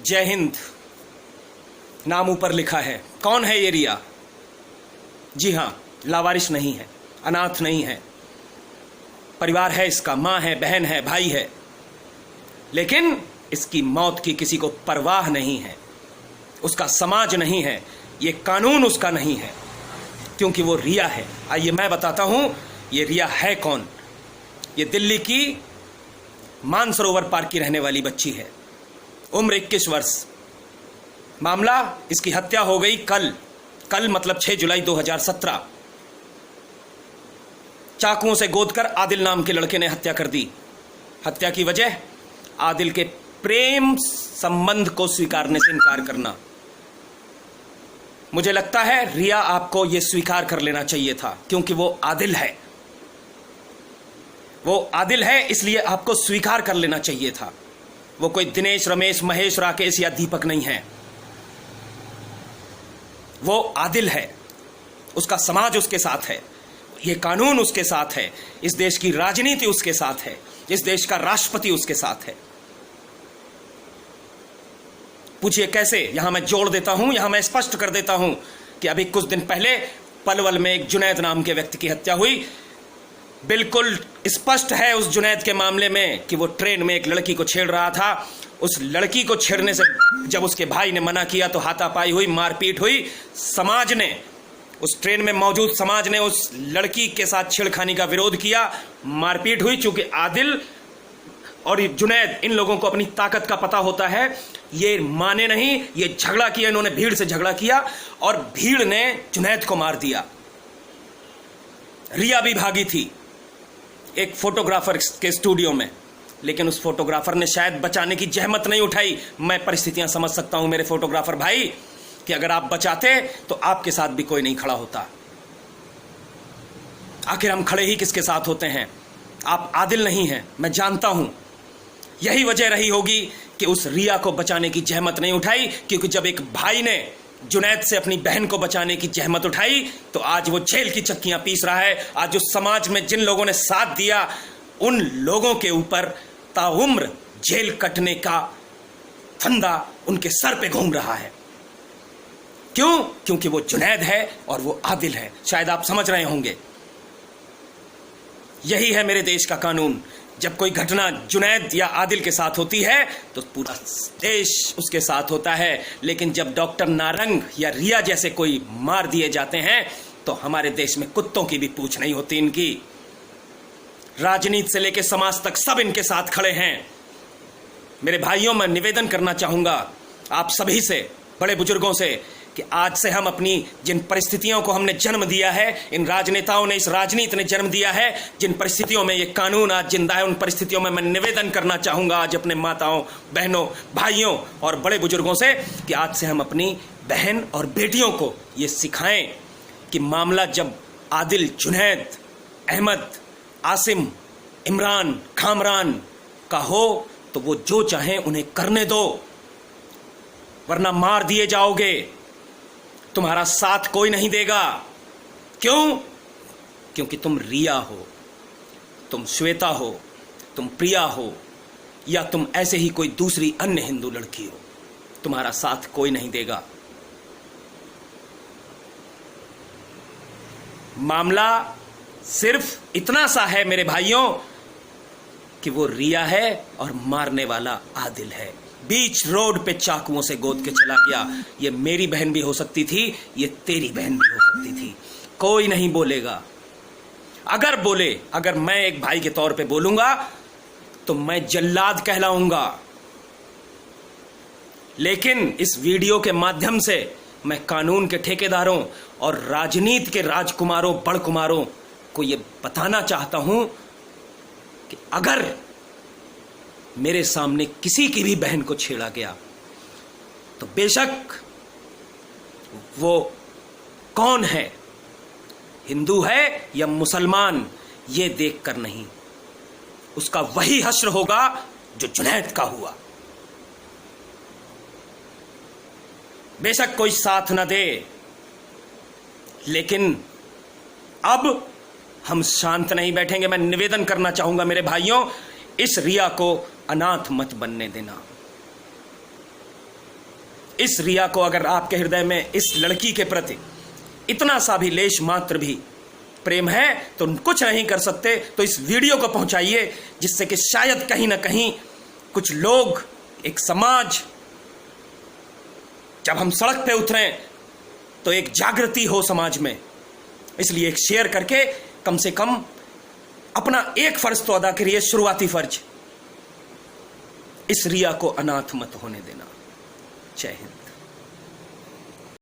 जय हिंद नाम ऊपर लिखा है। कौन है ये रिया? जी हां, लावारिस नहीं है, अनाथ नहीं है, परिवार है इसका, मां है, बहन है, भाई है, लेकिन इसकी मौत की किसी को परवाह नहीं है। उसका समाज नहीं है, ये कानून उसका नहीं है, क्योंकि वो रिया है। आइए मैं बताता हूं ये रिया है कौन। ये दिल्ली की मानसरोवर पार्क की रहने वाली बच्ची है, उम्र 21 वर्ष। मामला, इसकी हत्या हो गई कल मतलब 6 जुलाई 2017। चाकुओं से गोदकर आदिल नाम के लड़के ने हत्या कर दी। हत्या की वजह आदिल के प्रेम संबंध को स्वीकारने से इनकार करना। मुझे लगता है रिया आपको यह स्वीकार कर लेना चाहिए था, क्योंकि वो आदिल है। वो आदिल है, इसलिए आपको स्वीकार कर लेना चाहिए था। वो कोई दिनेश, रमेश, महेश, राकेश या दीपक नहीं है। वो आदिल है, उसका समाज उसके साथ है, ये कानून उसके साथ है, इस देश की राजनीति उसके साथ है, इस देश का राष्ट्रपति उसके साथ है। पूछिए कैसे? यहां मैं जोड़ देता हूं, यहां मैं स्पष्ट कर देता हूं कि अभी कुछ दिन पहले पलवल में एक जुनैद नाम के व्यक्ति की हत्या हुई। बिल्कुल स्पष्ट है उस जुनैद के मामले में कि वो ट्रेन में एक लड़की को छेड़ रहा था। उस लड़की को छेड़ने से जब उसके भाई ने मना किया तो हाथापाई हुई, मारपीट हुई। समाज ने, उस ट्रेन में मौजूद समाज ने उस लड़की के साथ छेड़खानी का विरोध किया, मारपीट हुई। चूंकि आदिल और जुनैद, इन लोगों को अपनी ताकत का पता होता है, ये माने नहीं, ये झगड़ा किया, इन्होंने भीड़ से झगड़ा किया और भीड़ ने जुनैद को मार दिया। रिया भी भागी थी एक फोटोग्राफर के स्टूडियो में, लेकिन उस फोटोग्राफर ने शायद बचाने की जहमत नहीं उठाई। मैं परिस्थितियां समझ सकता हूं मेरे फोटोग्राफर भाई, कि अगर आप बचाते तो आपके साथ भी कोई नहीं खड़ा होता। आखिर हम खड़े ही किसके साथ होते हैं? आप आदिल नहीं हैं, मैं जानता हूं। यही वजह रही होगी कि उस रिया को बचाने की जहमत नहीं उठाई, क्योंकि जब एक भाई ने जुनैद से अपनी बहन को बचाने की जहमत उठाई तो आज वो जेल की चक्कियां पीस रहा है। आज उस समाज में जिन लोगों ने साथ दिया, उन लोगों के ऊपर ताउम्र जेल कटने का फंदा उनके सर पे घूम रहा है। क्यों? क्योंकि वो जुनैद है और वो आदिल है। शायद आप समझ रहे होंगे। यही है मेरे देश का कानून। जब कोई घटना जुनैद या आदिल के साथ होती है तो पूरा देश उसके साथ होता है, लेकिन जब डॉक्टर नारंग या रिया जैसे कोई मार दिए जाते हैं तो हमारे देश में कुत्तों की भी पूछ नहीं होती इनकी। राजनीति से लेकर समाज तक सब इनके साथ खड़े हैं। मेरे भाइयों, मैं निवेदन करना चाहूंगा आप सभी से, बड़े बुजुर्गों से, कि आज से हम अपनी जिन परिस्थितियों को हमने जन्म दिया है, इन राजनेताओं ने, इस राजनीति ने जन्म दिया है, जिन परिस्थितियों में ये कानून आज जिंदा है, उन परिस्थितियों में मैं निवेदन करना चाहूंगा आज अपने माताओं, बहनों, भाइयों और बड़े बुजुर्गों से कि आज से हम अपनी बहन और बेटियों को ये सिखाएं कि मामला जब आदिल, जुनैद, अहमद, आसिम, इमरान, खामरान का हो तो वो जो चाहें उन्हें करने दो, वरना मार दिए जाओगे। तुम्हारा साथ कोई नहीं देगा। क्यों? क्योंकि तुम रिया हो, तुम श्वेता हो, तुम प्रिया हो, या तुम ऐसे ही कोई दूसरी अन्य हिंदू लड़की हो। तुम्हारा साथ कोई नहीं देगा। मामला सिर्फ इतना सा है मेरे भाइयों कि वो रिया है और मारने वाला आदिल है। बीच रोड पे चाकुओं से गोद के चला गया। ये मेरी बहन भी हो सकती थी, ये तेरी बहन भी हो सकती थी। कोई नहीं बोलेगा। अगर मैं एक भाई के तौर पे बोलूंगा तो मैं जल्लाद कहलाऊंगा। लेकिन इस वीडियो के माध्यम से मैं कानून के ठेकेदारों और राजनीति के राजकुमारों, बड़कुमारों को यह बताना चाहता हूं कि अगर मेरे सामने किसी की भी बहन को छेड़ा गया तो बेशक वो कौन है, हिंदू है या मुसलमान, ये देखकर नहीं, उसका वही हश्र होगा जो जुनैद का हुआ। बेशक कोई साथ न दे, लेकिन अब हम शांत नहीं बैठेंगे। मैं निवेदन करना चाहूंगा मेरे भाइयों, इस रिया को अनाथ मत बनने देना। इस रिया को अगर आपके हृदय में इस लड़की के प्रति इतना सा भी लेश मात्र भी प्रेम है तो कुछ नहीं कर सकते तो इस वीडियो को पहुंचाइए, जिससे कि शायद कहीं ना कहीं कुछ लोग, एक समाज, जब हम सड़क पे उतरें तो एक जागृति हो समाज में। इसलिए एक शेयर करके कम से कम अपना एक फर्ज तो अदा करिए, शुरुआती फर्ज, इस रिया को अनाथ मत होने देना। जय हिंद।